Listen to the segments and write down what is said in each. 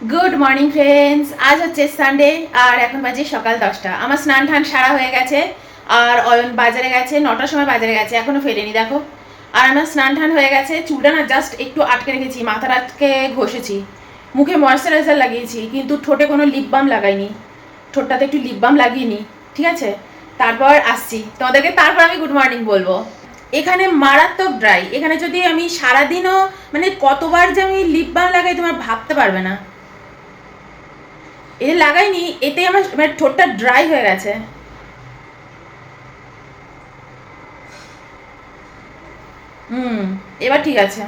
Good morning friends. আজ হচ্ছে Sunday আর এখন বাজে সকাল 10টা। আমার স্নান টান সারা হয়ে গেছে আর অয়ন বাজারে গেছে, 9টার সময় বাজারে গেছে, এখনো ফেরেনি দেখো। আর আমার স্নান টান হয়ে গেছে, চুলটা না জাস্ট একটু আটকে রেখেছি, মাথাটা আটকে ঘষেছি, মুখে ময়শ্চারাইজার লাগিয়েছি, কিন্তু ঠোঁটে কোনো লিপ বাম লাগাইনি, ঠোঁটটাতে একটু লিপ বাম লাগিয়ে, ঠিক আছে। তারপর আসছি তোমাদেরকে, তারপর আমি গুড মর্নিং বলবো। এখানে মারাত্মক ড্রাই, এখানে যদি আমি সারাদিনও মানে কতবার যে আমি লিপ বাম লাগাই তোমার ভাবতে পারবে না। এ লাগাইনি, এতে আমার মানে ঠোঁটটা ড্রাই হয়ে গেছে। এবার ঠিক আছে।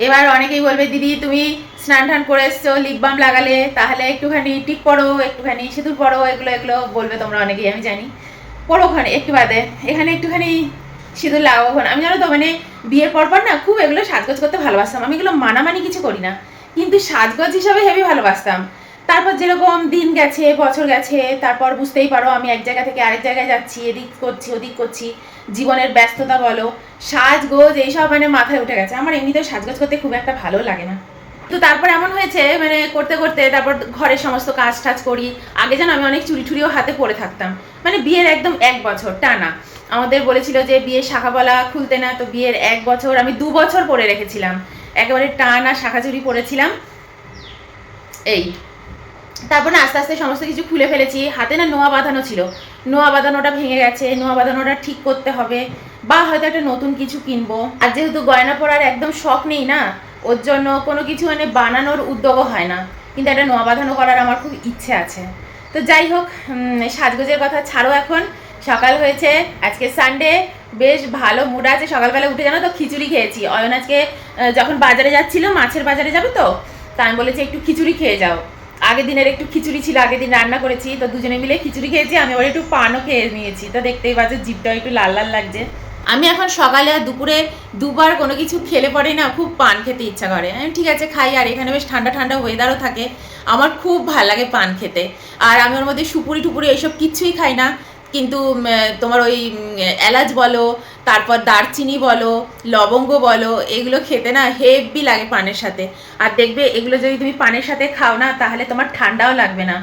এবার অনেকেই বলবে দিদি তুমি স্নান টান করে এসছো, লিপ বাম লাগালে, তাহলে একটুখানি টিপ পরো, একটুখানি সিঁদুর পরো, এগুলো এগুলো বলবে তোমরা অনেকেই, আমি জানি। পরো ওখানে একটু বাদে, এখানে একটুখানি সিঁদুর লাগাবো। ওখানে আমি জানো তো মানে বিয়ের পর না খুব এগুলো সাজগোজ করতে ভালোবাসতাম, আমি এগুলো মানামানি কিছু করি না, কিন্তু সাজগোজ হিসাবে হেভি ভালোবাসতাম। তারপর যেরকম দিন গেছে, বছর গেছে, তারপর বুঝতেই পারো আমি এক জায়গা থেকে আরেক জায়গায় যাচ্ছি, এদিক করছি ওদিক করছি, জীবনের ব্যস্ততা বলো, সাজগোজ এইসব মানে মাথায় উঠে গেছে। আমার এমনিতেও সাজগোজ করতে খুব একটা ভালো লাগে না। তো তারপর এমন হয়েছে মানে করতে করতে তারপর ঘরের সমস্ত কাজ টাজ করি। আগে যেন আমি অনেক চুরি টুরিও হাতে পরে থাকতাম, মানে বিয়ের একদম 1 বছর টানা আমাদের বলেছিল যে বিয়ের শাখাবলা খুলতে না, তো বিয়ের 1 বছর আমি 2 বছর পরে রেখেছিলাম, একেবারে টানা শাখা চুরি পরেছিলাম। এই তারপর না আস্তে আস্তে সমস্ত কিছু খুলে ফেলেছি। হাতে না নোয়া বাঁধানো ছিল, নোয়া বাঁধানোটা ভেঙে গেছে, নোয়া বাঁধানোটা ঠিক করতে হবে, বা হয়তো একটা নতুন কিছু কিনবো। আর যেহেতু গয়না পরার একদম শখ নেই না, ওর জন্য কোনো কিছু মানে বানানোর উদ্যোগও হয় না, কিন্তু একটা নোয়া বাঁধানো করার আমার খুব ইচ্ছে আছে। তো যাই হোক, সাজগোজের কথা ছাড়ো, এখন সকাল হয়েছে, আজকে সানডে, বেশ ভালো মুড আছে। সকালবেলা উঠে জানো তো খিচুড়ি খেয়েছি। অয়ন আজকে যখন বাজারে যাচ্ছিল, মাছের বাজারে যাবে তো, তা আমি বলেছি একটু খিচুড়ি খেয়ে যাও। আগের দিনের একটু খিচুড়ি ছিল, আগের দিন রান্না করেছি, তো দুজনে মিলে খিচুড়ি খেয়েছি, আমি আবার একটু পানও খেয়ে নিয়েছি, তো দেখতেই পাচ্ছ জিভটাও একটু লাল লাল লাগছে। আমি এখন সকালে আর দুপুরে দুবার কোনো কিছু খেলে পরে না খুব পান খেতে ইচ্ছা করে। ঠিক আছে খাই, আর এখানে বেশ ঠান্ডা ঠান্ডা ওয়েদারও থাকে, আমার খুব ভাল লাগে পান খেতে। আর আমি ওর মধ্যে সুপুরি টুপুরি এইসব কিচ্ছুই খাই না, কিন্তু তোমার ওই এলাচ বলো, তারপর দারচিনি বলো, লবঙ্গ বলো, এগুলো খেতে না হেভি লাগে পানের সাথে। আর দেখবে এগুলো যদি তুমি পানের সাথে খাও না, তাহলে তোমার ঠান্ডাও লাগবে না,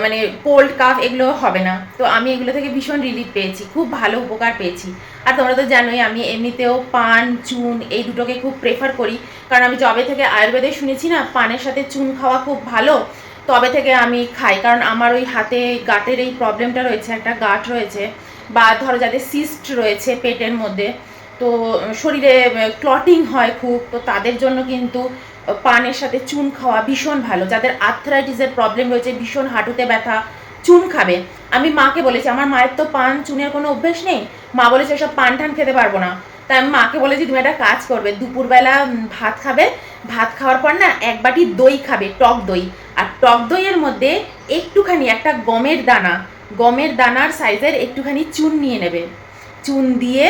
মানে কোল্ড কাফ এগুলো হবে না। তো আমি এগুলো থেকে ভীষণ রিলিফ পেয়েছি, খুব ভালো উপকার পেয়েছি। আর তোমরা তো জানোই আমি এমনিতেও পান চুন এই দুটোকে খুব প্রেফার করি, কারণ আমি যবে থেকে আয়ুর্বেদে শুনেছি না পানের সাথে চুন খাওয়া খুব ভালো, তবে থেকে আমি খাই। কারণ আমার ওই হাতে গাঁটের এই প্রবলেমটা রয়েছে, একটা গাঁট রয়েছে, বা ধরো যাদের সিস্ট রয়েছে পেটের মধ্যে, তো শরীরে ক্লটিং হয় খুব, তো তাদের জন্য কিন্তু পানের সাথে চুন খাওয়া ভীষণ ভালো। যাদের আর্থ্রাইটিসের প্রবলেম রয়েছে, ভীষণ হাঁটুতে ব্যথা, চুন খাবে। আমি মাকে বলেছি, আমার মায়ের তো পান চুনের কোনো অভ্যেস নেই, মা বলেছে সব পান টান খেতে পারবো না। তাই আমি মাকে বলেছি তুমি একটা কাজ করবে, দুপুরবেলা ভাত খাবে, ভাত খাওয়ার পর না 1 বাটি দই খাবে, টক দই, আর টক দইয়ের মধ্যে একটুখানি একটা গমের দানার সাইজের একটুখানি চুন নিয়ে নেবে, চুন দিয়ে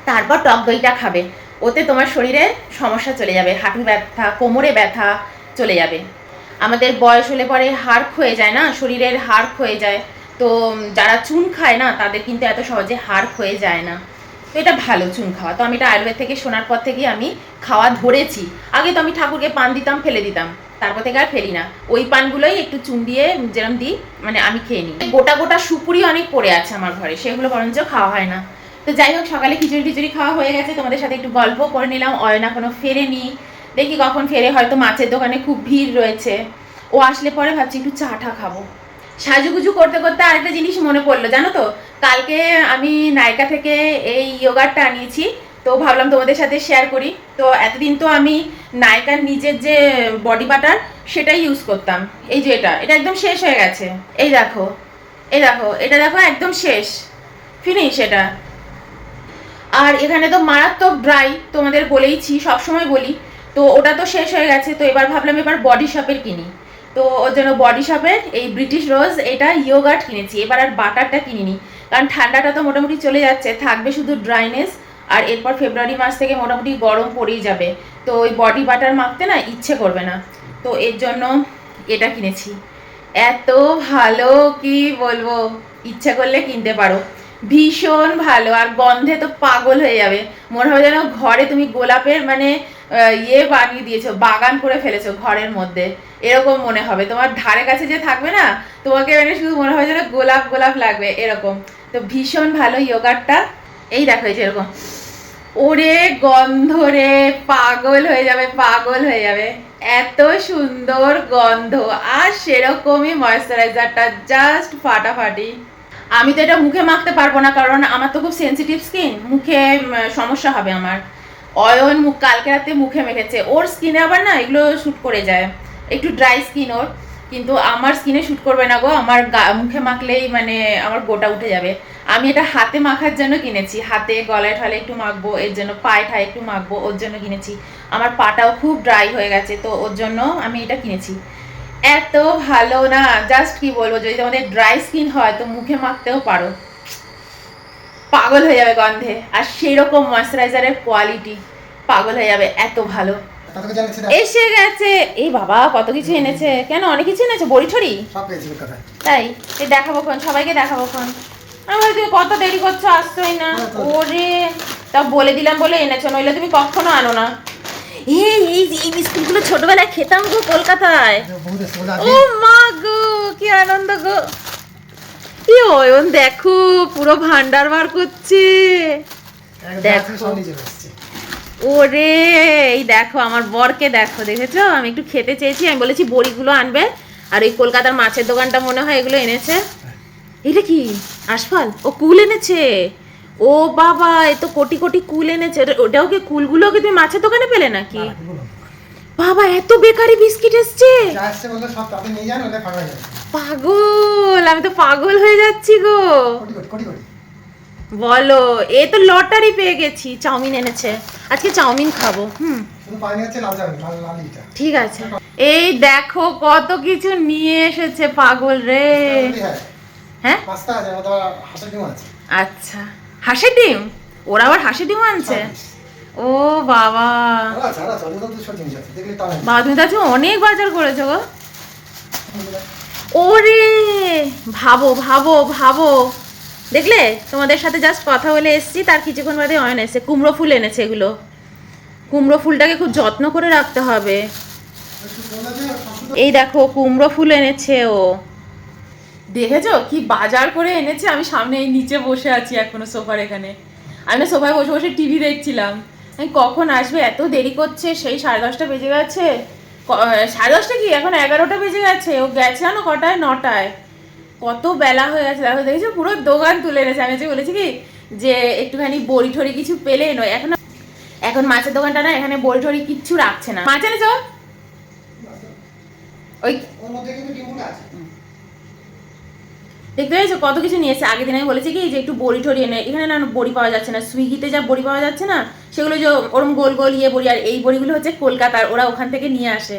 তারপর টক দইটা খাবে। ওতে তোমার শরীরে সমস্যা চলে যাবে, হাঁটু ব্যথা, কোমরে ব্যথা চলে যাবে। আমাদের বয়স হলে পরে হাড় ক্ষয়ে যায় না, শরীরের হাড় ক্ষয়ে যায়, তো যারা চুন খায় না তাদের কিন্তু এত সহজে হাড় ক্ষয়ে যায় না। তো এটা ভালো চুন খাওয়া, তো আমি এটা আয়ুর্বেদ থেকে শোনার পর থেকেই আমি খাওয়া ধরেছি। আগে তো আমি ঠাকুরকে পান দিতাম, ফেলে দিতাম, তারপর থেকে আর ফেলি না, ওই পানগুলোই একটু চুন দিয়ে যেরকম দিই মানে আমি খেয়ে নিই। গোটা গোটা সুপুরি অনেক পড়ে আছে আমার ঘরে, সেগুলো বরঞ্চ খাওয়া হয় না। তো যাই হোক, সকালে খিচুড়ি টিচুড়ি খাওয়া হয়ে গেছে, তোমাদের সাথে একটু গল্প করে নিলাম। অয়ন এখনো ফেরেনি, দেখি কখন ফেরে, হয়তো মাছের দোকানে খুব ভিড় রয়েছে, ও আসলে পরে ভাবছি একটু চাটা খাবো। সাজুগুজু করতে করতে আরেকটা জিনিস মনে পড়লো, জানো তো, কালকে আমি নায়কা থেকে এই ইয়োগারটা আনিয়েছি, তো ভাবলাম তোমাদের সাথে শেয়ার করি। তো এতদিন তো আমি নায়কার নিজের যে বডি বাটার সেটাই ইউজ করতাম। এই যে এটা এটা একদম শেষ হয়ে গেছে, এই দেখো, এই দেখো, এটা দেখো একদম শেষ, ফিনিশ এটা। আর এখানে তো মারাত্মক ড্রাই, তোমাদের বলেইছি, সবসময় বলি, তো ওটা তো শেষ হয়ে গেছে। তো এবার ভাবলাম এবার বডি শপের কিনি, তো ওর জন্য বডি শপের এই ব্রিটিশ রোজ এটা ইয়োগার্ট কিনেছি। এবার আর বাটারটা কিনিনি, কারণ ঠান্ডাটা তো মোটামুটি চলে যাচ্ছে, থাকবে শুধু ড্রাইনেস, আর এরপর ফেব্রুয়ারি মাস থেকে মোটামুটি গরম পড়েই যাবে, তো ওই বডি বাটার মাখতে না ইচ্ছে করবে না, তো এর জন্য এটা কিনেছি। এত ভালো কি বলবো, ইচ্ছা করলে কিনতে পারো, ভীষণ ভালো, আর গন্ধে তো পাগল হয়ে যাবে, মনে হবে যেন ঘরে তুমি গোলাপের মানে ইয়ে বানিয়ে দিয়েছো, বাগান করে ফেলেছো ঘরের মধ্যে, এরকম মনে হবে। তোমার ধারে কাছে যে থাকবে না, তোমাকে মানে শুধু মনে হয় যেন গোলাপ গোলাপ লাগবে এরকম। তো ভীষণ ভালো ইয়োগার্টটা। এই দেখো এই যে এরকম, ওরে গন্ধ রে, পাগল হয়ে যাবে, পাগল হয়ে যাবে, এত সুন্দর গন্ধ। আর সেরকমই ময়েশ্চারাইজারটা, জাস্ট ফাটাফাটি। আমি তো এটা মুখে মাখতে পারবো না, কারণ আমার তো খুব সেনসিটিভ স্কিন, মুখে সমস্যা হবে আমার। অয়ন মুখ কালকে রাতে মুখে মেখেছে, ওর স্কিনে আবার না এগুলো শ্যুট করে যায়, একটু ড্রাই স্কিন ওর, কিন্তু আমার স্কিনে শ্যুট করবে না গো। আমার মুখে মাখলেই মানে আমার গোটা উঠে যাবে। আমি এটা হাতে মাখার জন্য কিনেছি, হাতে গলায় ঠালে একটু মাখবো এর জন্য, পায়ে ঠায় একটু মাখবো ওর জন্য কিনেছি। আমার পাটাও খুব ড্রাই হয়ে গেছে, তো ওর জন্য আমি এটা কিনেছি। এত ভালো না, জাস্ট কি বলবো, যদি তোমাদের ড্রাই স্কিন হয় তো মুখে মাখতেও পারো, পাগল হয়ে যাবে গন্ধে। আর সেরকম ময়েশ্চারাইজারের কোয়ালিটি, পাগল হয়ে যাবে, এত ভালো। এসে গেছে, এই বাবা কত কিছু এনেছে, কেন অনেক কিছু এনেছে, বড়ি ঠড়ি তাই? এই দেখাবো কোন, সবাইকে দেখাবো কোন। আমার তুমি কত দেরি করছো, আসছোই না। ওরে তা বলে দিলাম বলে এনেছো, নইলে তুমি কখনো আনো না। এই বিস্কুটগুলো ছোটবেলায় খেতাম গো কলকাতায়। ও মা গো, কি আনন্দ গো। অয়ন দেখো পুরো ভান্ডার বার করছে, দেখো। ওরে এই দেখো আমার বরকে দেখো, দেখেছো? আমি একটু খেতে চেয়েছি, আমি বলেছি বড়িগুলো আনবে, আর ওই কলকাতার মাছের দোকানটা মনে হয় এগুলো এনেছে। এটা কি আশফল? ও কুল এনেছে। ও বাবা, এ তো কোটি কোটি কুল এনেছে। ওটাও কি কুলগুলো কি তুমি মাছের দোকানে পেলে নাকি? বাবা এত বেকারি বিস্কিট এসছে, পাগল, আমি তো পাগল হয়ে যাচ্ছি গো। বলো, এ তো লটারি পেয়ে গেছি। চাউমিন এনেছে, আজকে চাউমিন খাবো। ঠিক আছে। এই দেখো কত কিছু নিয়ে এসেছে, পাগল রে। হ্যাঁ আচ্ছা, হাঁসের ডিম, ওরা আবার হাঁসের ডিম আনছে। ও বাবা, তুমি তো আজকে অনেক বাজার করেছো গো। ওরে ভাবো ভাবো ভাবো, দেখলে তোমাদের সাথে জাস্ট কথা বলে এসছি, তার কিছুক্ষণ বাদে অয়ন এসেছে, কুমড়ো ফুল এনেছে। এগুলো কুমড়ো ফুলটাকে খুব যত্ন করে রাখতে হবে। এই দেখো কুমড়ো ফুল এনেছে ও, দেখেছো কি বাজার করে এনেছে। আমি সামনে এই নিচে বসে আছি এখনো সোফার এখানে, আমি না সোফায় বসে বসে টিভি দেখছিলাম। আমি কখন আসবে, এত দেরি করছে, সেই 10:30 বেজে গেছে। 10:30 কি, এখন 11টা বেজে গেছে। ও গেছে জানো কটায়, 9টায়। কত বেলা হয়ে গেছে দেখো, দেখেছো পুরো দোকান তুলে এনেছে। আমি যে বলেছি কি যে একটুখানি বড়ি ঠড়ি কিছু পেলে নয়, এখন মাছের দোকানটা না, এখানে বড়ি ঠড়ি কিচ্ছু রাখছে না। মাছ এনেছো ওই দেখতে পেয়েছো কত কিছু নিয়েছে। আগের দিন আমি বলেছি কি যে একটু বড়ি ঠড়ি এনে, এখানে না বড়ি পাওয়া যাচ্ছে না, সুইগিতে যা বড়ি পাওয়া যাচ্ছে না, সেগুলো যে ওরম গোল গোল ইয়ে বড়ি, আর এই বড়িগুলো হচ্ছে কলকাতার, ওরা ওখান থেকে নিয়ে আসে।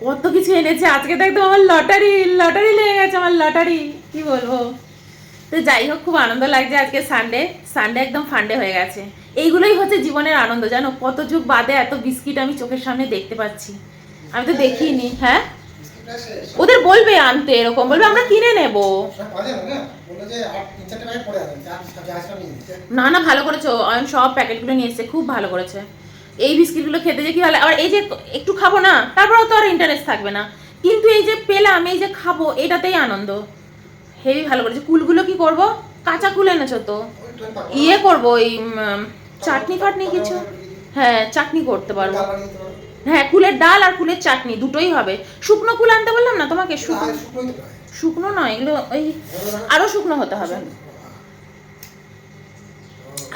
কত কিছু এনেছে আজকে, তো একদম আমার লটারি লটারি লেগে গেছে, আমার লটারি, কি বলবো। তো যাই হোক, খুব আনন্দ লাগছে। আজকে সানডে, সানডে একদম ফান্ডে হয়ে গেছে। এইগুলোই হচ্ছে জীবনের আনন্দ, জানো। কত যুগ বাদে এত বিস্কিট আমি চোখের সামনে দেখতে পাচ্ছি, আমি তো দেখিনি। হ্যাঁ, ওদের বলবে আনতে, এরকম বলবে আমরা কিনে নেব। না না, ভালো করেছো অয়ন, সব প্যাকেটগুলো নিয়ে এসেছে, খুব ভালো করেছে। এই বিস্কিটগুলো খেতে যে কি ভালো, আবার এই যে একটু খাবো না, তারপরেও তো আর ইন্টারেস্ট থাকবে না, কিন্তু এই যে পেলাম, এই যে খাবো, এটাতেই আনন্দ। হেভি ভালো করেছে। কুলগুলো কি করব, কাঁচা কুল এনেছো তো, ইয়ে করবো ওই চাটনি ফাটনি কিছু। হ্যাঁ, চাটনি করতে পারবো। হ্যাঁ, কুলের ডাল আর কুলের চাটনি দুটোই হবে। শুকনো কুল আনতে বললাম না তোমাকে, শুকনো নয় এগুলো, ওই আরো শুকনো হতে হবে,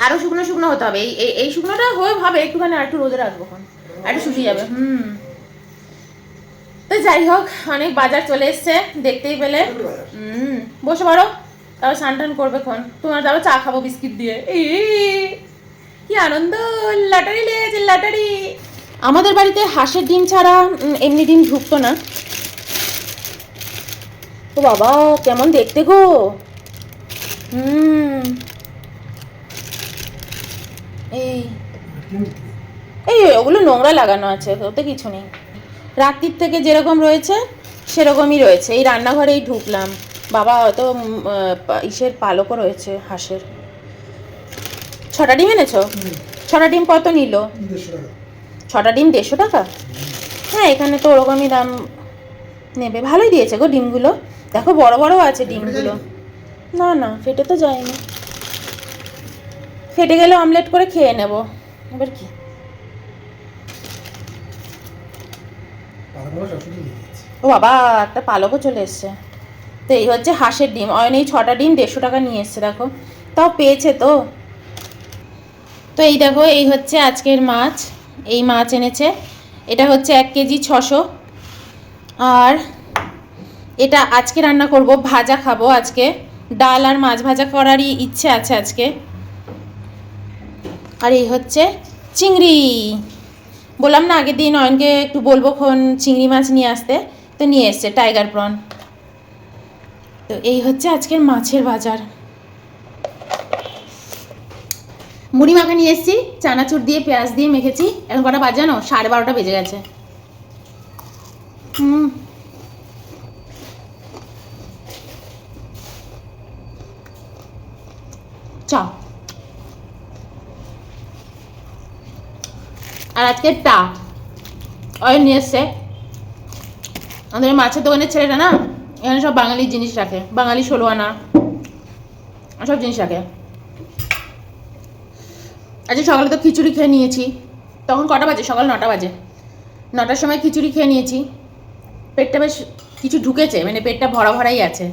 আরো শুকনো শুকনো হতে হবে। এই শুকনোটা হয়ে হবে একটুখানি, আর একটু রোদে রাখবো, একটু শুকিয়ে যাবে। তো যাই হোক, অনেক বাজার চলে এসছে, দেখতেই পেলে। বসে পড়ো, তারপর স্নান টান করবে খন, তোমার তারপর চা খাবো বিস্কিট দিয়ে। কি আনন্দ, লটারি লেগে গেছে, লটারি। আমাদের বাড়িতে হাঁসের ডিম ছাড়া এমনি ডিম ঢুকতো না। ও বাবা, কেমন দেখতে গো। এই ওগুলো নোংরা লাগানো আছে, ওতে কিছু নেই। রাত্রির থেকে যেরকম রয়েছে সেরকমই রয়েছে। এই রান্নাঘরেই ঢুকলাম, বাবা হয়তো ইসের পালকও রয়েছে হাঁসের। 6টা ডিম এনেছো? 6টা ডিম কত নিল? 6টা ডিম 150 টাকা। হ্যাঁ এখানে তো ওরকমই দাম নেবে। ভালোই দিয়েছে গো ডিমগুলো, দেখো বড় বড় আছে ডিমগুলো। না না ফেটে তো যায়নি, ফেটে গেলে অমলেট করে খেয়ে নেব। এবার কি ও বাবা, একটা পালকও চলে এসছে। তো এই হচ্ছে হাঁসের ডিম। অয়ন এই 6টা ডিম 150 টাকা নিয়ে এসছে, দেখো তাও পেয়েছে তো। তো এই দেখো এই হচ্ছে আজকের মাছ, এই মাছ এনেছে। এটা হচ্ছে 1 কেজি 600। আর এটা আজকে রান্না করব, ভাজা খাবো আজকে। ডাল আর মাছ ভাজা করারই ইচ্ছে আছে আজকে। আর এই হচ্ছে চিংড়ি, বললাম না আগের দিন অয়নকে একটু বলবো চিংড়ি মাছ নিয়ে আসতে, তো নিয়ে এসছে টাইগার প্রন। তো এই হচ্ছে আজকের মাছের বাজার। মুড়ি মাখা নিয়ে এসেছি, চানাচুর দিয়ে পেঁয়াজ দিয়ে মেখেছি। এখন কটা বাজে জানো? 12:30 বেজে গেছে। চা আর আজকে টা অয়েল নিয়ে এসছে। আমাদের মাছের দোকানের ছেলেটা না এখানে সব বাঙালি জিনিস রাখে, বাঙালি 16 আনা সব জিনিস রাখে। আজকে সকালে তো খিচুড়ি খেয়ে নিয়েছি। তখন কটা বাজে? সকাল 9টা বাজে। 9টার সময় খিচুড়ি খেয়ে নিয়েছি। পেটটা বেশ কিছু ঢুকেছে, মানে পেটটা ভরা ভরাই আছে।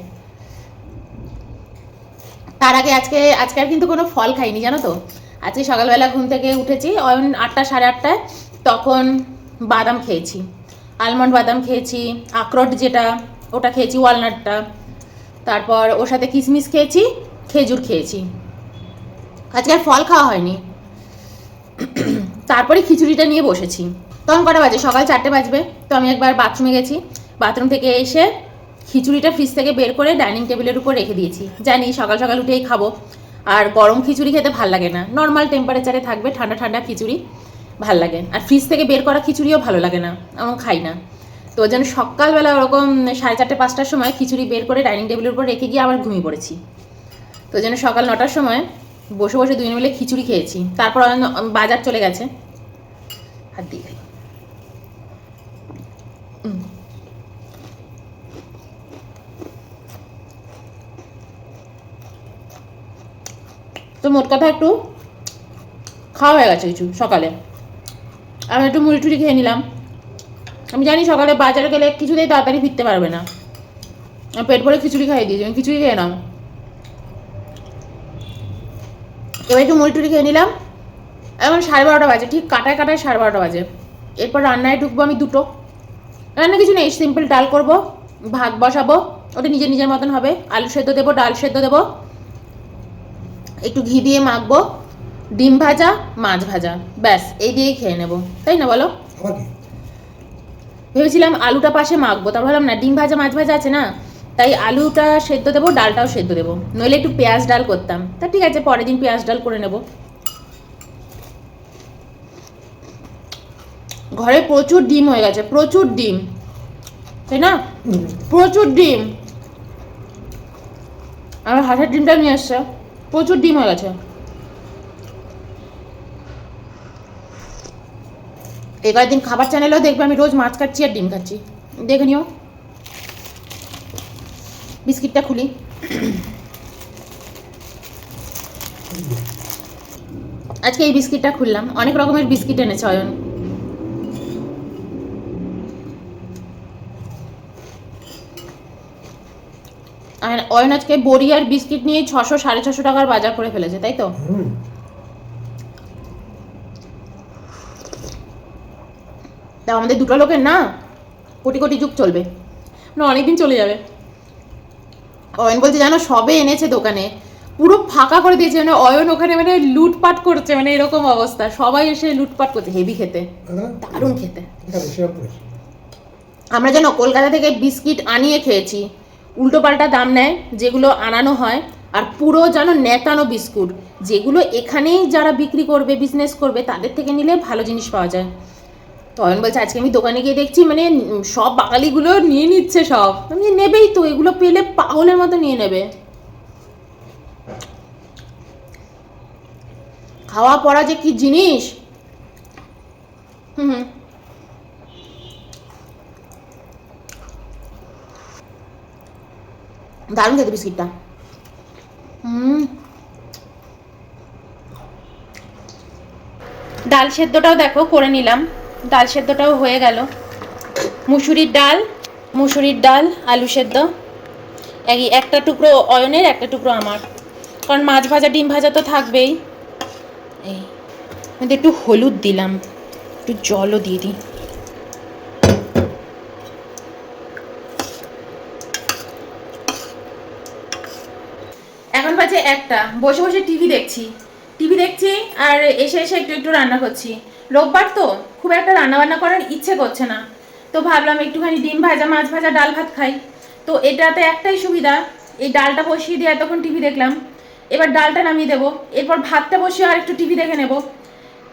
তার আগে আজকে আর কিন্তু কোনো ফল খাইনি জানো তো। আজকে সকালবেলা ঘুম থেকে উঠেছি অয়ন 8টা 8:30টায়, তখন বাদাম খেয়েছি, আলমন্ড বাদাম খেয়েছি, আখরোট যেটা ওটা খেয়েছি, ওয়ালনাটটা, তারপর ওর সাথে কিশমিশ খেয়েছি, খেজুর খেয়েছি। আজকে আর ফল খাওয়া হয়নি। তারপরে খিচুড়িটা নিয়ে বসেছি। তখন কটা বাজে? সকাল 4টে বাজবে। তো আমি একবার বাথরুমে গেছি, বাথরুম থেকে এসে খিচুড়িটা ফ্রিজ থেকে বের করে ডাইনিং টেবিলের উপর রেখে দিয়েছি। জানি সকাল সকাল উঠেই খাবো, আর গরম খিচুড়ি খেতে ভাল লাগে না। নর্মাল টেম্পারেচারে থাকবে ঠান্ডা ঠান্ডা খিচুড়ি ভাল লাগে। আর ফ্রিজ থেকে বের করা খিচুড়িও ভালো লাগে না, আমি খাই না। তো ওই জন্য সকালবেলা ওরকম 4:30 5টার সময় খিচুড়ি বের করে ডাইনিং টেবিলের উপর রেখে গিয়ে আবার ঘুমিয়ে পড়েছি। তো ওই জন্য সকাল 9টার সময় বসে বসে 2 মিলে খিচুড়ি খেয়েছি। তারপর বাজার চলে গেছে। হাত দিয়ে তো মোট কথা একটু খাওয়া হয়ে গেছে কিছু সকালে। আমি একটু মুড়ি টুড়ি খেয়ে নিলাম। আমি জানি সকালে বাজারে গেলে কিছুতেই তাড়াতাড়ি ফিরতে পারবে না, পেট ভরে খিচুড়ি খাইয়ে দিয়েছি, আমি খিচুড়ি খেয়ে নাও। এবার একটু মুড়ি টুড়ি খেয়ে নিলাম। এখন 12:30 বাজে, ঠিক কাটায় কাটায় 12:30 বাজে। এরপর রান্নায় ঢুকবো আমি 2টো। রান্না কিছু নেই, সিম্পল ডাল করব, ভাত বসাবো, ওটা নিজের নিজের মতন হবে। আলু সেদ্ধ দেবো, ডাল সেদ্ধ দেবো, একটু ঘি দিয়ে মাখবো, ডিম ভাজা, মাছ ভাজা, ব্যাস এই দিয়েই খেয়ে নেবো, তাই না বলো? ভেবেছিলাম আলুটা পাশে মাখবো, তারপর ভাবলাম না, ডিম ভাজা মাছ ভাজা আছে না, তাই আলুটা সেদ্ধ দেবো, ডালটাও সেদ্ধ দেবো। নইলে একটু পেঁয়াজ ডাল করতাম, তা ঠিক আছে পরের দিন পেঁয়াজ ডাল করে নেব। ঘরে প্রচুর ডিম হয়ে গেছে, প্রচুর ডিম, তাই না? প্রচুর ডিম। আমার হাঁসের ডিমটা নিয়ে আসছে, প্রচুর ডিম হয়ে গেছে। এই কয়েকদিন খাবার চ্যানেলেও দেখবে আমি রোজ মাছ খাচ্ছি আর ডিম খাচ্ছি, দেখে নিও। বিস্কিটটা খুলি। আজকে এই বিস্কিটটা খুললাম, অনেক রকমের বিস্কিট এনেছে অয়ন। আর অয়ন আজকে বড়ি আর বিস্কিট নিয়ে 600 650 টাকার বাজার করে ফেলেছে, তাই তো? তা আমাদের 2টো লোকের না কোটি কোটি যুগ চলবে না, অনেকদিন চলে যাবে। অয়ন বলছে জানো সবে এনেছে দোকানে, পুরো ফাঁকা করে দিয়েছে, মানে অয়ন ওখানে মানে লুটপাট করছে, মানে এরকম অবস্থা, সবাই এসে লুটপাট করছে। হেভি খেতে, দারুণ খেতে। আমরা যেন কলকাতা থেকে বিস্কিট আনিয়ে খেয়েছি, উল্টো পাল্টা দাম নেয় যেগুলো আনানো হয়, আর পুরো যেন নেতানো বিস্কুট, যেগুলো এখানেই যারা বিক্রি করবে বিজনেস করবে তাদের থেকে নিলে ভালো জিনিস পাওয়া যায়। তো অয়ন বলছে আজকে আমি দোকানে গিয়ে দেখছি মানে সব বাঙালিগুলো নিয়ে নিচ্ছে সব। আমি নেবেই তো, এগুলো পেলে পাগলের মতো নিয়ে নেবে। খাওয়া পড়া যে কি জিনিস, হুম হুম, দারুণ খেতে বিস্কিটটা। হুম, ডাল সেদ্ধটাও দেখো করে নিলাম, ডাল সেদ্ধটাও হয়ে গেল। মুসুরির ডাল, মুসুরির ডাল, আলু সেদ্ধ, একটা টুকরো অয়নের, একটা টুকরো আমার, কারণ মাছ ভাজা ডিম ভাজা তো থাকবেই। এই একটু হলুদ দিলাম, একটু জলও দিয়ে দিই। এখন বাজে একটা, বসে বসে টিভি দেখছি আর এসে এসে একটু একটু রান্না করছি। রোববার তো খুব একটা রান্না বান্না করার ইচ্ছে করছে না, তো ভাবলাম একটুখানি ডিম ভাজা, মাছ ভাজা, ডাল ভাত খাই। তো এটাতে একটাই সুবিধা, এই ডালটা বসিয়ে দিয়ে এতক্ষণ টিভি দেখলাম, এবার ডালটা নামিয়ে দেবো, এরপর ভাতটা বসিয়ে আর একটু টিভি দেখে নেব।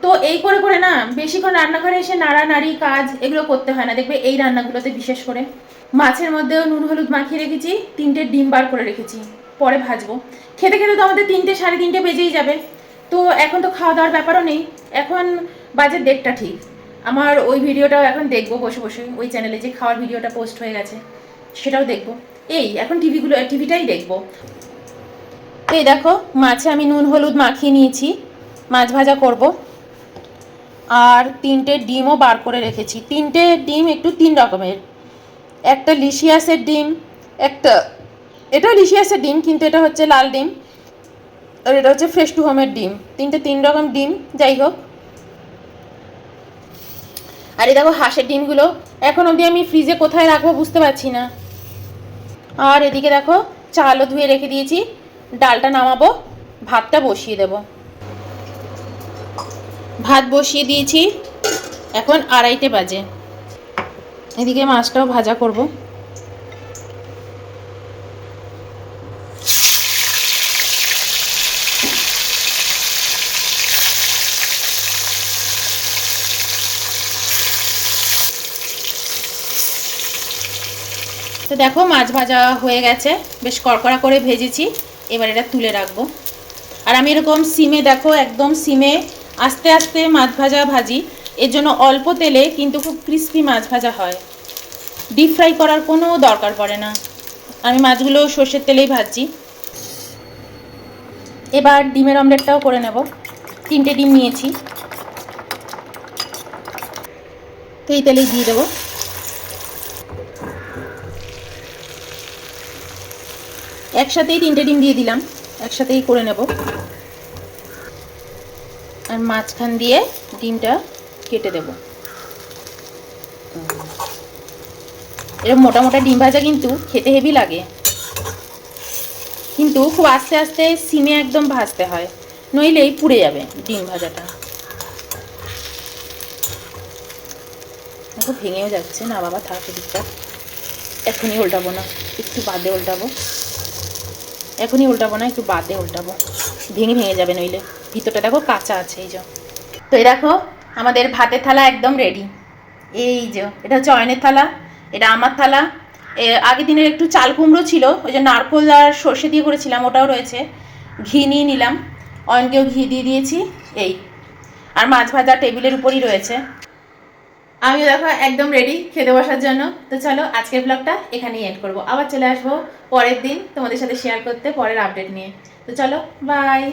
তো এই করে করে না বেশিক্ষণ রান্নাঘরে এসে নাড়ানাড়ি কাজ এগুলো করতে হয় না, দেখবে এই রান্নাগুলোতে বিশেষ করে। মাছের মধ্যেও নুন হলুদ মাখিয়ে রেখেছি, 3টে ডিম বার করে রেখেছি, পরে ভাজবো। খেতে খেতে তো আমাদের 3টে 3:30 বেজেই যাবে। তো এখন তো খাওয়া দাওয়ার ব্যাপারও নেই, এখন বাজে 1:30টা ঠিক। আমার ওই ভিডিওটাও এখন দেখবো বসে বসে, ওই চ্যানেলে যে খাওয়ার ভিডিওটা পোস্ট হয়ে গেছে সেটাও দেখবো। এই এখন টিভিটাই দেখবো। এই দেখো মাছে আমি নুন হলুদ মাখিয়ে নিয়েছি, মাছ ভাজা করব। আর 3টে ডিমও বার করে রেখেছি, 3টে ডিম একটু 3 রকমের, একটা লিশিয়াসের ডিম, একটা এটা লিশিয়াসের ডিম কিন্তু এটা হচ্ছে লাল ডিম, আর এটা হচ্ছে ফ্রেশ টু হোমের ডিম। 3 রকম ডিম, যাই হোক। আর এই দেখো হাঁসের ডিমগুলো এখন অবধি আমি ফ্রিজে কোথায় রাখবো বুঝতে পারছি না। আর এদিকে দেখো চালও ধুয়ে রেখে দিয়েছি, ডালটা নামাবো, ভাতটা বসিয়ে দেব। ভাত বসিয়ে দিয়েছি, এখন 2:30 বাজে। এদিকে মাছটাও ভাজা করব। তো দেখো মাছ ভাজা হয়ে গেছে, বেশ কড়কড়া করে ভেজেছি, এবার এটা তুলে রাখবো। আর আমি এরকম সিমে দেখো একদম সিমে আস্তে আস্তে মাছ ভাজা ভাজি, এর জন্য অল্প তেলে কিন্তু খুব ক্রিস্পি মাছ ভাজা হয়, ডিপ ফ্রাই করার কোনো দরকার পড়ে না। আমি মাছগুলো সর্ষের তেলেই ভাজছি। এবার ডিমের অমলেটটাও করে নেব, 3টে ডিম নিয়েছি, তো এই তেলেই দিয়ে দেবো। একসাথেই 3টে ডিম দিয়ে দিলাম, একসাথেই করে নেব। আর মাঝখান দিয়ে ডিমটা কেটে দেব। এরকম মোটা মোটা ডিম ভাজা কিন্তু খেতে হেভি লাগে, কিন্তু খুব আস্তে আস্তে সিমে একদম ভাজতে হয়, নইলেই পুড়ে যাবে ডিম ভাজাটা। দেখো ভেঙেও যাচ্ছে না, বাবা থাক এদিকটা, এখনই উল্টাবো না, একটু বাদে উল্টাবো, এখনই উল্টাবো না, একটু বাদে উল্টাবো, ভেঙে ভেঙে যাবে নইলে, ভিতরটা দেখো কাঁচা আছে। এই যে, তো এই দেখো আমাদের ভাতের থালা একদম রেডি। এই যে এটা হচ্ছে অয়নের থালা, এটা আমার থালা। আগের দিনের একটু চাল কুমড়ো ছিল, ওই যে নারকোল আর সর্ষে দিয়ে করেছিলাম, ওটাও রয়েছে। ঘি নিয়ে নিলাম, অয়নকেও ঘি দিয়ে দিয়েছি। এই আর মাছ ভাজা টেবিলের উপরই রয়েছে। আমিও দেখো একদম রেডি খেতে বসার জন্য। তো চলো আজকের ব্লগটা এখানেই এন্ড করবো, আবার চলে আসবো পরের দিন তোমাদের সাথে শেয়ার করতে পরের আপডেট নিয়ে। তো চলো বাই।